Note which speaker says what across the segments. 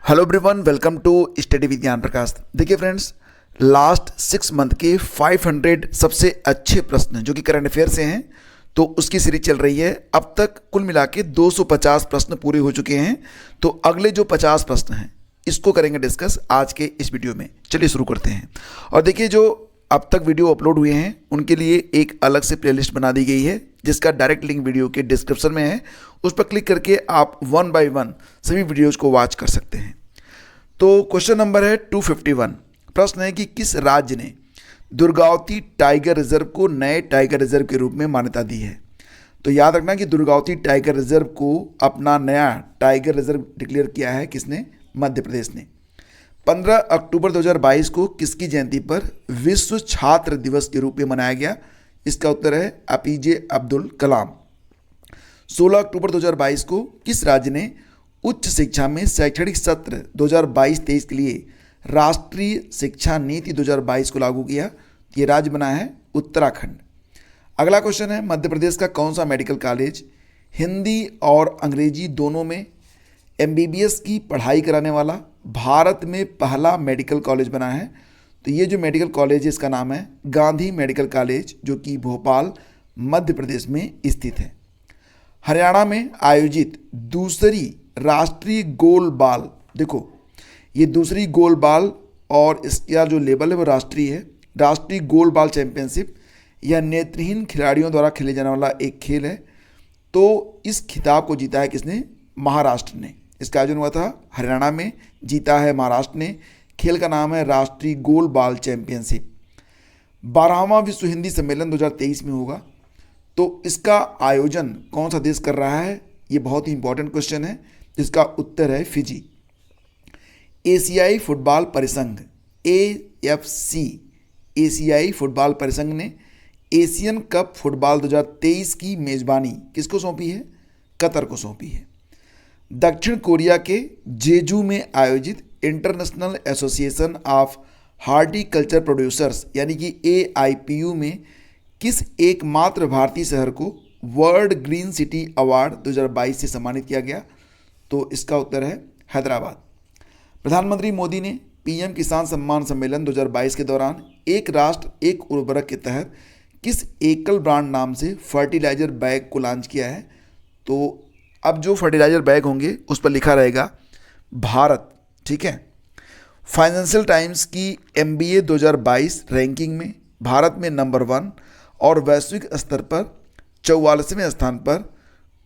Speaker 1: Hello everyone, welcome to study with Gyan Prakash. देखिए friends, last 6 month के 500 सबसे अच्छे प्रश्न जो कि करंट अफेयर से हैं, तो उसकी सीरीज चल रही है। अब तक कुल मिला के 250 प्रश्न पूरे हो चुके हैं। तो अगले जो 50 प्रश्न हैं इसको करेंगे डिस्कस आज के इस वीडियो में। चलिए शुरू करते हैं। और देखिए, जो अब तक वीडियो अपलोड हुए हैं उनके लिए एक अलग से प्लेलिस्ट बना दी गई है, जिसका डायरेक्ट लिंक वीडियो के डिस्क्रिप्शन में है। उस पर क्लिक करके आप 1 बाय 1 सभी वीडियोज़ को वॉच कर सकते हैं। तो क्वेश्चन नंबर है 251। प्रश्न है कि किस राज्य ने दुर्गावती टाइगर रिजर्व को नए टाइगर रिजर्व के रूप में मान्यता दी है। तो याद रखना कि दुर्गावती टाइगर रिजर्व को अपना नया टाइगर रिजर्व डिक्लेयर किया है किसने? मध्य प्रदेश ने। 15 अक्टूबर 2022 को किसकी जयंती पर विश्व छात्र दिवस के रूप में मनाया गया? इसका उत्तर है एपीजे अब्दुल कलाम। 16 अक्टूबर 2022 को किस राज्य ने उच्च शिक्षा में शैक्षणिक सत्र 2022-23 के लिए राष्ट्रीय शिक्षा नीति 2022 को लागू किया? ये राज्य बना है उत्तराखंड। अगला क्वेश्चन है, मध्य प्रदेश का कौन सा मेडिकल कॉलेज हिंदी और अंग्रेजी दोनों में एमबीबीएस की पढ़ाई कराने वाला भारत में पहला मेडिकल कॉलेज बना है? तो ये जो मेडिकल कॉलेज है इसका नाम है गांधी मेडिकल कॉलेज, जो कि भोपाल मध्य प्रदेश में स्थित है। हरियाणा में आयोजित दूसरी राष्ट्रीय गोल बाल, देखो ये दूसरी गोल बाल और इसका जो लेवल है वो राष्ट्रीय है, राष्ट्रीय गोल बाल चैंपियनशिप। यह नेत्रहीन खिलाड़ियों द्वारा खेले जाने वाला एक खेल है। तो इस खिताब को जीता है किसने? महाराष्ट्र ने। इसका आयोजन हुआ था हरियाणा में, जीता है महाराष्ट्र ने। खेल का नाम है राष्ट्रीय गोल बाल चैंपियनशिप। 12वां विश्व हिंदी सम्मेलन 2023 में होगा। तो इसका आयोजन कौन सा देश कर रहा है? ये बहुत ही इंपॉर्टेंट क्वेश्चन है, जिसका उत्तर है फिजी। एशियाई फुटबॉल परिसंघ AFC, एशियाई फुटबॉल परिसंघ ने एशियन कप फुटबॉल 2023 की मेजबानी किसको सौंपी है? कतर को सौंपी है। दक्षिण कोरिया के जेजू में आयोजित international association of horticulture producers यानी कि AIPU में किस एकमात्र भारतीय शहर को वर्ल्ड ग्रीन सिटी अवार्ड 2022 से सम्मानित किया गया? तो इसका उत्तर है हैदराबाद। प्रधानमंत्री मोदी ने PM किसान सम्मान सम्मेलन 2022 के दौरान एक राष्ट्र एक उर्वरक के तहत किस एकल ब्रांड नाम से फर्टिलाइजर बैग को लॉन्च किया है? तो अब जो फर्टिलाइजर बैग होंगे उस पर लिखा रहेगा भारत, ठीक है। फाइनेंशियल टाइम्स की MBA 2022 रैंकिंग में भारत में नंबर 1 और वैश्विक स्तर पर 44वें स्थान पर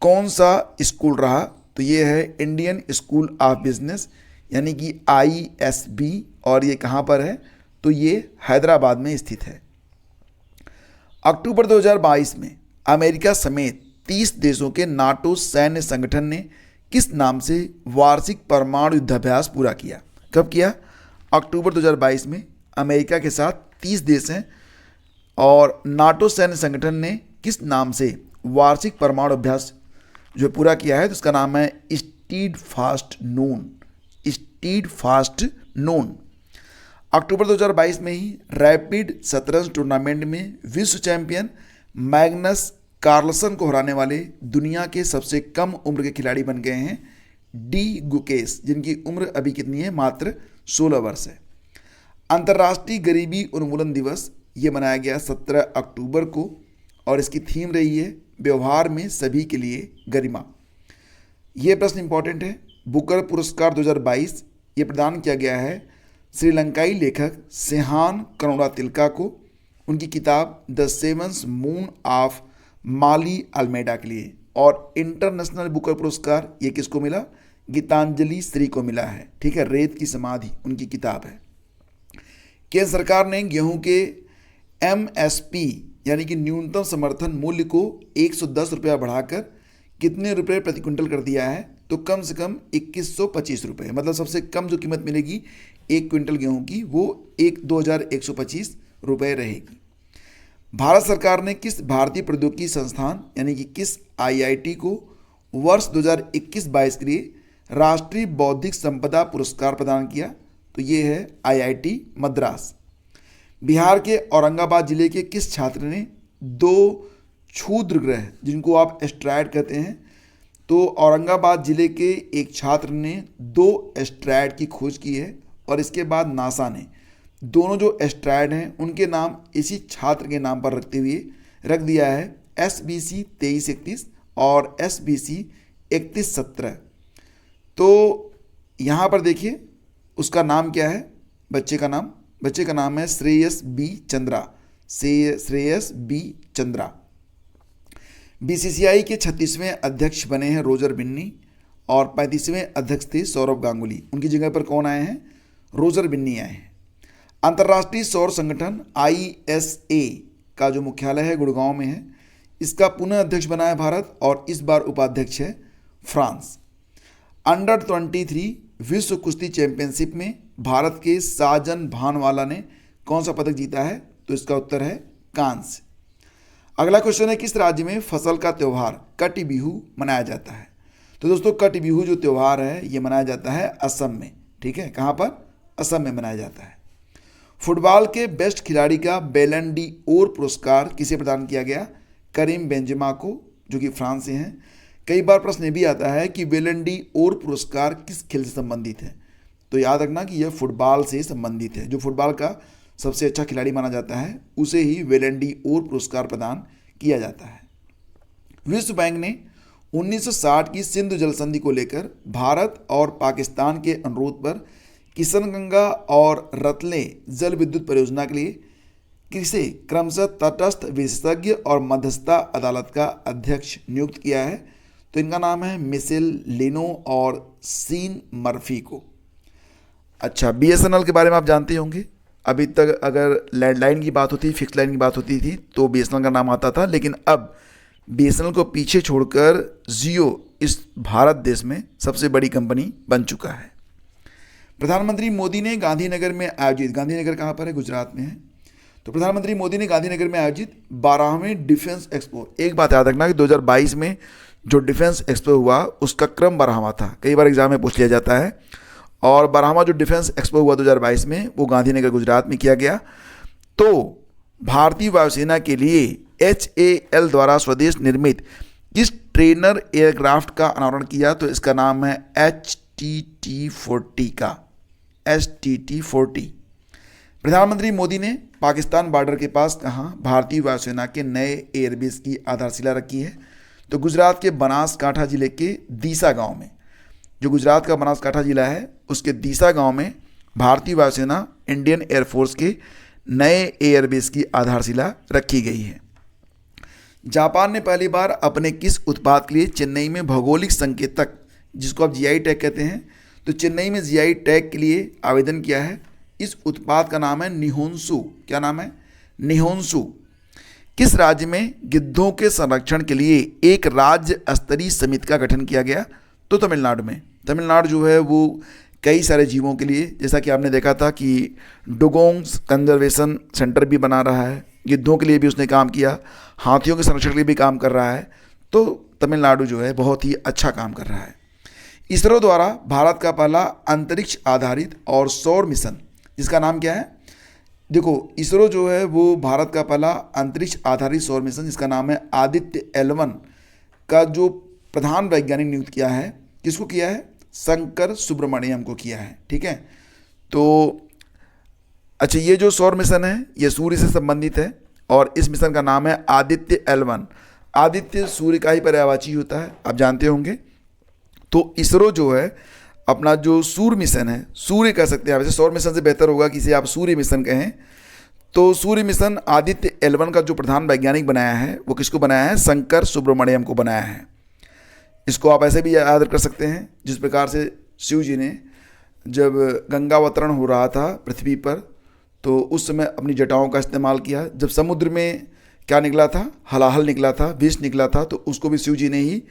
Speaker 1: कौन सा स्कूल रहा? तो ये है इंडियन स्कूल ऑफ बिजनेस यानी कि ISB। और ये कहाँ पर है? तो ये हैदराबाद में स्थित है। अक्टूबर 2022 में अमेरिका समेत 30 देशों के नाटो सैन्य संगठन ने किस नाम से वार्षिक परमाणु युद्धाभ्यास पूरा किया? कब किया? अक्टूबर 2022 में अमेरिका के साथ 30 देश हैं और नाटो सैन्य संगठन ने किस नाम से वार्षिक परमाणु अभ्यास जो पूरा किया है? तो उसका नाम है स्टीड फास्ट नून। स्टीड फास्ट नून। अक्टूबर 2022 में ही रैपिड शतरंज टूर्नामेंट में विश्व चैंपियन मैग्नस कार्लसन को हराने वाले दुनिया के सबसे कम उम्र के खिलाड़ी बन गए हैं डी गुकेश, जिनकी उम्र अभी कितनी है? मात्र 16 वर्ष है। अंतर्राष्ट्रीय गरीबी उन्मूलन दिवस ये मनाया गया 17 अक्टूबर को और इसकी थीम रही है व्यवहार में सभी के लिए गरिमा। ये प्रश्न इंपॉर्टेंट है। बुकर पुरस्कार 2022 ये प्रदान किया गया है श्रीलंकाई लेखक सेहान करुणातिलका को उनकी किताब the sevens moon of Maali Almeida के लिए। और इंटरनेशनल बुकर पुरस्कार ये किसको मिला? गीतांजलि श्री को मिला है, ठीक है। रेत की समाधि उनकी किताब है। केंद्र सरकार ने गेहूं के MSP यानी कि न्यूनतम समर्थन मूल्य को 110 रुपया बढ़ाकर कितने रुपये प्रति क्विंटल कर दिया है? तो कम से कम 2125 रुपये, मतलब सबसे कम जो कीमत मिलेगी 1 क्विंटल गेहूं की वो 2125 रुपये रहेगी। भारत सरकार ने किस भारतीय प्रौद्योगिकी संस्थान यानी कि किस IIT को वर्ष 2021-22 के लिए राष्ट्रीय बौद्धिक संपदा पुरस्कार प्रदान किया? तो ये है IIT मद्रास। बिहार के औरंगाबाद जिले के किस छात्र ने 2 क्षुद्र ग्रह, जिनको आप एस्ट्रॉयड कहते हैं, तो औरंगाबाद जिले के एक छात्र ने 2 एस्ट्रॉयड की खोज की है और इसके बाद नासा ने दोनों जो एस्ट्रॉयड हैं उनके नाम इसी छात्र के नाम पर रख दिया है, SBC 2331 और SBC 3117। तो यहाँ पर देखिए उसका नाम क्या है, बच्चे का नाम है श्रेयस बी चंद्रा। BCCI के 36वें अध्यक्ष बने हैं रोजर बिन्नी और 35वें अध्यक्ष थे सौरभ गांगुली। उनकी जगह पर कौन आए हैं? रोजर बिन्नी आए हैं। अंतर्राष्ट्रीय सौर संगठन ISA का जो मुख्यालय है गुड़गांव में है। इसका पुनः अध्यक्ष बना है भारत और इस बार उपाध्यक्ष है फ्रांस। अंडर 23 विश्व कुश्ती चैंपियनशिप में भारत के साजन भानवाला ने कौन सा पदक जीता है? तो इसका उत्तर है कांस्य। अगला क्वेश्चन है, किस राज्य में फसल का त्यौहार कटी बिहू मनाया जाता है? तो दोस्तों कटी बिहू जो त्यौहार है ये मनाया जाता है असम में। ठीक है, कहाँ पर? असम में मनाया जाता है। फुटबॉल के बेस्ट खिलाड़ी का बैलन डी ओर पुरस्कार किसे प्रदान किया गया? करीम बेंजेमा को, जो कि फ्रांस से हैं। कई बार प्रश्न ये भी आता है कि बैलन डी ओर पुरस्कार किस खेल से संबंधित है? तो याद रखना कि यह फुटबॉल से संबंधित है। जो फुटबॉल का सबसे अच्छा खिलाड़ी माना जाता है उसे ही बैलन डी ओर पुरस्कार प्रदान किया जाता है। विश्व बैंक ने 1960 की सिंधु जल संधि को लेकर भारत और पाकिस्तान के अनुरोध पर किशनगंगा और रतले जल विद्युत परियोजना के लिए किसे क्रमशः तटस्थ विशेषज्ञ और मध्यस्थता अदालत का अध्यक्ष नियुक्त किया है? तो इनका नाम है मिशेल लिनो और सीन मर्फी को। अच्छा, BSNL के बारे में आप जानते होंगे। अभी तक अगर लैंडलाइन की बात होती, फिक्स लाइन की बात होती थी तो BSNL का नाम आता था, लेकिन अब BSNL को पीछे छोड़कर जियो इस भारत देश में सबसे बड़ी कंपनी बन चुका है। प्रधानमंत्री मोदी ने गांधीनगर में आयोजित, गांधीनगर कहाँ पर है? गुजरात में है। तो प्रधानमंत्री मोदी ने गांधीनगर में आयोजित 12वें डिफेंस एक्सपो, एक बात याद रखना कि 2022 में जो डिफेंस एक्सपो हुआ उसका क्रम 12वां था। कई बार एग्जाम में पूछ लिया जाता है। और 12वां जो डिफेंस एक्सपो हुआ 2022 में वो गांधीनगर गुजरात में किया गया। तो भारतीय वायुसेना के लिए HAL द्वारा स्वदेश निर्मित किस ट्रेनर एयरक्राफ्ट का अनावरण किया? तो इसका नाम है HTT-40 का, HTT-40। प्रधानमंत्री मोदी ने पाकिस्तान बॉर्डर के पास कहाँ भारतीय वायुसेना के नए एयरबेस की आधारशिला रखी है? तो गुजरात के बनासकांठा जिले के दीसा गांव में। जो गुजरात का बनासकांठा जिला है उसके दीसा गांव में भारतीय वायुसेना इंडियन एयरफोर्स के नए एयरबेस की आधारशिला रखी गई है। जापान ने पहली बार अपने किस उत्पाद के लिए चेन्नई में भौगोलिक संकेतक, जिसको आप GI टैग कहते हैं, तो चेन्नई में GI टैग के लिए आवेदन किया है। इस उत्पाद का नाम है निहोंसु। क्या नाम है? निहोंसु। किस राज्य में गिद्धों के संरक्षण के लिए एक राज्य स्तरीय समिति का गठन किया गया? तो तमिलनाडु में। तमिलनाडु जो है वो कई सारे जीवों के लिए, जैसा कि आपने देखा था कि डुगोंग्स कंजर्वेशन सेंटर भी बना रहा है, गिद्धों के लिए भी उसने काम किया, हाथियों के संरक्षण के लिए भी काम कर रहा है। तो तमिलनाडु जो है बहुत ही अच्छा काम कर रहा है। इसरो द्वारा भारत का पहला अंतरिक्ष आधारित और सौर मिशन, जिसका नाम क्या है? देखो, इसरो जो है वो भारत का पहला अंतरिक्ष आधारित सौर मिशन, जिसका नाम है आदित्य L1 का जो प्रधान वैज्ञानिक नियुक्त किया है, किसको किया है? शंकर सुब्रमण्यम को किया है। ठीक है, तो अच्छा, ये जो सौर मिशन है ये सूर्य से संबंधित है और इस मिशन का नाम है आदित्य L1। आदित्य सूर्य का ही पर्यायवाची होता है, आप जानते होंगे। तो इसरो जो है अपना जो सूर्य मिशन है, सूर्य कह सकते हैं, वैसे सौर मिशन से बेहतर होगा कि इसे आप सूर्य मिशन कहें। तो सूर्य मिशन आदित्य L1 का जो प्रधान वैज्ञानिक बनाया है वो किसको बनाया है? शंकर सुब्रमण्यम को बनाया है। इसको आप ऐसे भी याद कर सकते हैं जिस प्रकार से शिव जी ने जब गंगावतरण हो रहा था पृथ्वी पर तो उस समय अपनी जटाओं का इस्तेमाल किया। जब समुद्र में क्या निकला था? हलाहल निकला था, विष निकला था, तो उसको भी शिव जी ने ही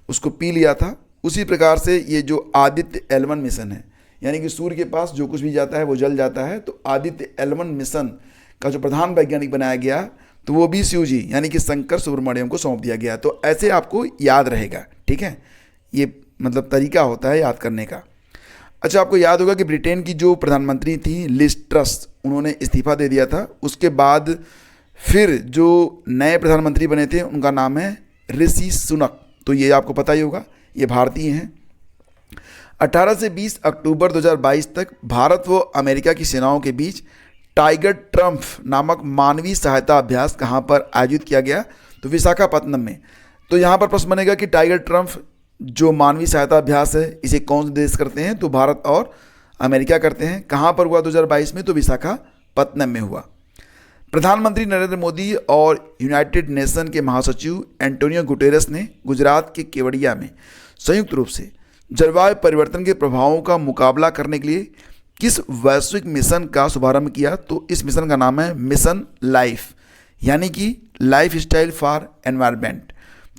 Speaker 1: उसको पी लिया था। उसी प्रकार से ये जो आदित्य L1 मिशन है, यानी कि सूर्य के पास जो कुछ भी जाता है वो जल जाता है। तो आदित्य L1 मिशन का जो प्रधान वैज्ञानिक बनाया गया तो वो भी शिव जी यानी कि शंकर सुब्रमण्यम को सौंप दिया गया। तो ऐसे आपको याद रहेगा। ठीक है, ये मतलब तरीका होता है याद करने का। अच्छा, आपको याद होगा कि ब्रिटेन की जो प्रधानमंत्री थी लिज ट्रस, उन्होंने इस्तीफा दे दिया था। उसके बाद फिर जो नए प्रधानमंत्री बने थे उनका नाम है ऋषि सुनक। तो ये आपको पता ही होगा। ये भारतीय हैं। 18 से 20 अक्टूबर 2022 तक भारत व अमेरिका की सेनाओं के बीच टाइगर ट्रम्प नामक मानवीय सहायता अभ्यास कहाँ पर आयोजित किया गया? तो विशाखापत्तनम में। तो यहाँ पर प्रश्न बनेगा कि टाइगर ट्रम्प जो मानवीय सहायता अभ्यास है इसे कौन से देश करते हैं? तो भारत और अमेरिका करते हैं। कहाँ पर हुआ 2022 में? तो विशाखापत्तनम में हुआ। प्रधानमंत्री नरेंद्र मोदी और यूनाइटेड नेशन के महासचिव एंटोनियो गुटेरेस ने गुजरात के केवड़िया में संयुक्त रूप से जलवायु परिवर्तन के प्रभावों का मुकाबला करने के लिए किस वैश्विक मिशन का शुभारंभ किया? तो इस मिशन का नाम है मिशन लाइफ, यानी कि लाइफ स्टाइल फॉर एनवायरनमेंट।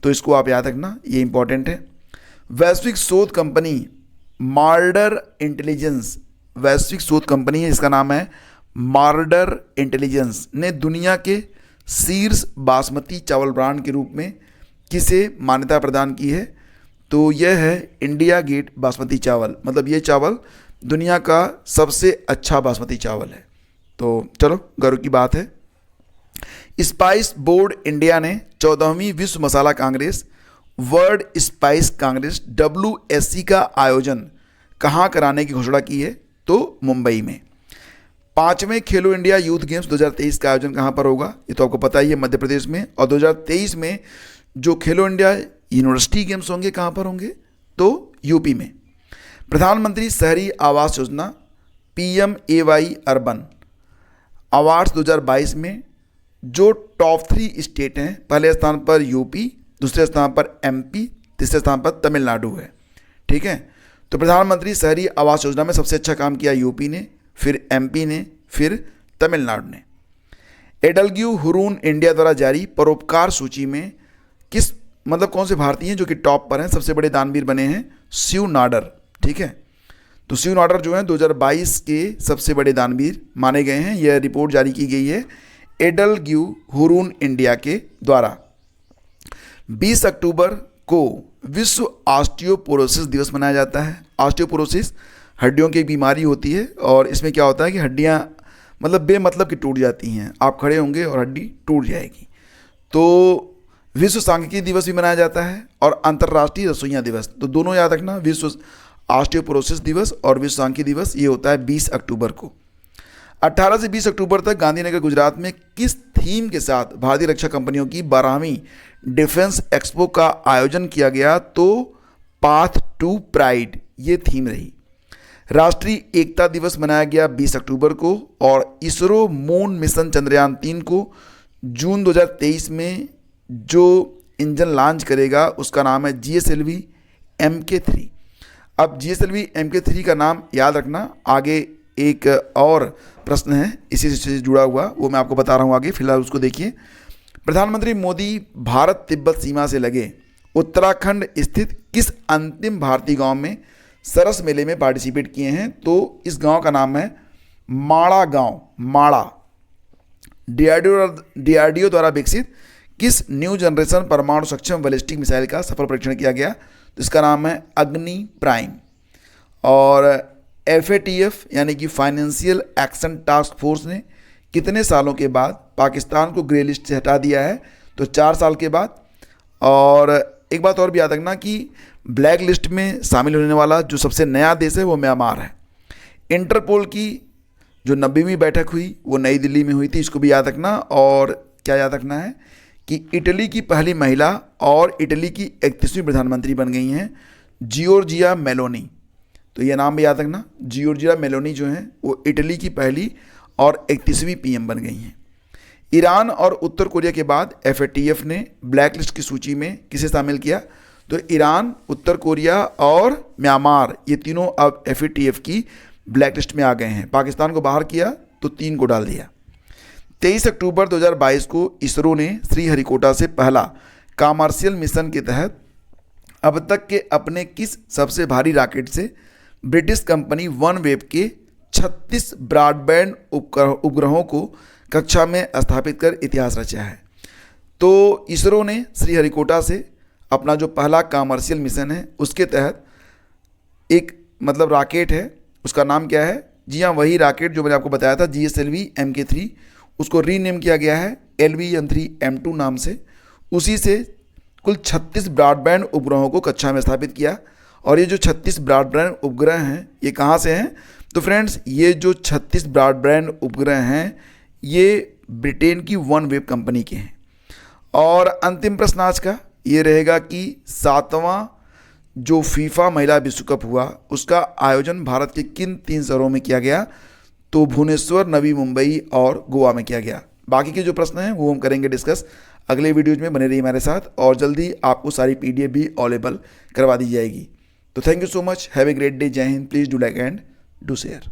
Speaker 1: तो इसको आप याद रखना, ये इंपॉर्टेंट है। वैश्विक शोध कंपनी मार्डर इंटेलिजेंस, वैश्विक शोध कंपनी है, इसका नाम है मार्डर इंटेलिजेंस, ने दुनिया के शीर्ष बासमती चावल ब्रांड के रूप में किसे मान्यता प्रदान की है? तो यह है इंडिया गेट बासमती चावल। मतलब ये चावल दुनिया का सबसे अच्छा बासमती चावल है। तो चलो गर्व की बात है। स्पाइस बोर्ड इंडिया ने 14वीं विश्व मसाला congress World Spice Congress WSC का आयोजन कहाँ कराने की घोषणा की है? तो मुंबई में। 5वें खेलो इंडिया यूथ गेम्स 2023 का आयोजन कहाँ पर होगा? ये तो आपको पता ही है, मध्य प्रदेश में। और 2023 में जो खेलो इंडिया यूनिवर्सिटी गेम्स होंगे कहाँ पर होंगे? तो यूपी में। प्रधानमंत्री शहरी Awas Yojana PMAY urban awards 2022 में जो टॉप 3 स्टेट हैं, पहले स्थान पर यूपी, दूसरे स्थान पर MP, तीसरे स्थान पर तमिलनाडु है। ठीक है, तो प्रधानमंत्री शहरी आवास योजना में सबसे अच्छा काम किया यूपी ने, फिर MP ने, फिर तमिलनाडु ने। एडलग्यू हुरून इंडिया द्वारा जारी परोपकार सूची में किस मतलब कौन से भारतीय हैं जो कि टॉप पर हैं, सबसे बड़े दानवीर बने हैं? शिव नाडर। ठीक है, तो शिव नाडर जो हैं 2022 के सबसे बड़े दानवीर माने गए हैं। यह रिपोर्ट जारी की गई है एडलग्यू हुरून इंडिया के द्वारा। 20 अक्टूबर को विश्व ऑस्टियोपोरोसिस दिवस मनाया जाता है। ऑस्टियोपोरोसिस हड्डियों की एक बीमारी होती है और इसमें क्या होता है कि हड्डियां मतलब बेमतलब की टूट जाती हैं। आप खड़े होंगे और हड्डी टूट जाएगी। तो विश्व सांख्यिकी दिवस भी मनाया जाता है और अंतर्राष्ट्रीय रसोइयाँ दिवस। तो दोनों याद रखना, विश्व ऑस्टियोपोरोसिस दिवस और विश्व सांख्यिकी दिवस, ये होता है 20 अक्टूबर को। 18 से 20 अक्टूबर तक गांधीनगर गुजरात में किस थीम के साथ भारतीय रक्षा कंपनियों की 12वीं डिफेंस एक्सपो का आयोजन किया गया? तो पाथ टू प्राइड ये थीम रही। राष्ट्रीय एकता दिवस मनाया गया 20 अक्टूबर को और इसरो मून मिशन चंद्रयान 3 को जून 2023 में जो इंजन लॉन्च करेगा उसका नाम है GSLV MK3। अब GSLV MK3 का नाम याद रखना। आगे एक और प्रश्न है इसी से जुड़ा हुआ, वो मैं आपको बता रहा हूँ आगे, फिलहाल उसको देखिए। प्रधानमंत्री मोदी भारत तिब्बत सीमा से लगे उत्तराखंड स्थित किस अंतिम भारतीय गांव में सरस मेले में पार्टिसिपेट किए हैं? तो इस गांव का नाम है माड़ा गांव। माड़ा DRDO द्वारा विकसित किस न्यू जनरेशन परमाणु सक्षम बैलिस्टिक मिसाइल का सफल परीक्षण किया गया? तो इसका नाम है अग्नि प्राइम। और FATF यानी कि फाइनेंशियल एक्शन टास्क फोर्स ने कितने सालों के बाद पाकिस्तान को ग्रे लिस्ट से हटा दिया है? तो 4 साल के बाद। और एक बात और भी याद रखना कि ब्लैक लिस्ट में शामिल होने वाला जो सबसे नया देश है वो म्यांमार है। इंटरपोल की जो 90वीं बैठक हुई वो नई दिल्ली में हुई थी, इसको भी याद रखना। और क्या याद रखना है कि इटली की पहली महिला और इटली की 31वीं प्रधानमंत्री बन गई हैं जियोर्जिया मेलोनी। तो ये नाम भी याद रखना, जियोर्जिया मेलोनी जो हैं वो इटली की पहली और 31वीं PM बन गई हैं। ईरान और उत्तर कोरिया के बाद FATF ने ब्लैक लिस्ट की सूची में किसे शामिल किया? तो ईरान, उत्तर कोरिया और म्यांमार ये तीनों अब FATF की ब्लैक लिस्ट में आ गए हैं। पाकिस्तान को बाहर किया तो 3 को डाल दिया। 23 अक्टूबर 2022 को इसरो ने श्रीहरिकोटा से पहला कॉमर्शियल मिशन के तहत अब तक के अपने किस सबसे भारी रॉकेट से ब्रिटिश कंपनी OneWeb के 36 ब्रॉडबैंड उपग्रहों को कक्षा में स्थापित कर इतिहास रचा है? तो इसरो ने श्रीहरिकोटा से अपना जो पहला कॉमर्शियल मिशन है उसके तहत एक मतलब रॉकेट है, उसका नाम क्या है? जी हाँ, वही रॉकेट जो मैंने आपको बताया था GSLV MK3, उसको रीनेम किया गया है LVM3M2 नाम से। उसी से कुल 36 ब्रॉडबैंड उपग्रहों को कक्षा में स्थापित किया। और ये जो 36 ब्रॉडबैंड उपग्रह हैं ये कहाँ से हैं? तो फ्रेंड्स ये जो 36 ब्रॉडबैंड उपग्रह हैं ये ब्रिटेन की OneWeb कंपनी के हैं। और अंतिम प्रश्न आज का ये रहेगा कि 7वां जो फीफा महिला विश्व कप हुआ उसका आयोजन भारत के किन 3 शहरों में किया गया? तो भुवनेश्वर, नवी मुंबई और गोवा में किया गया। बाकी के जो प्रश्न हैं वो हम करेंगे डिस्कस अगले वीडियोज में। बने रहिए हमारे साथ और जल्दी आपको सारी PDF भी अवेलेबल करवा दी जाएगी। तो thank you so much, have a great day, जय हिंद। Please do like and do share.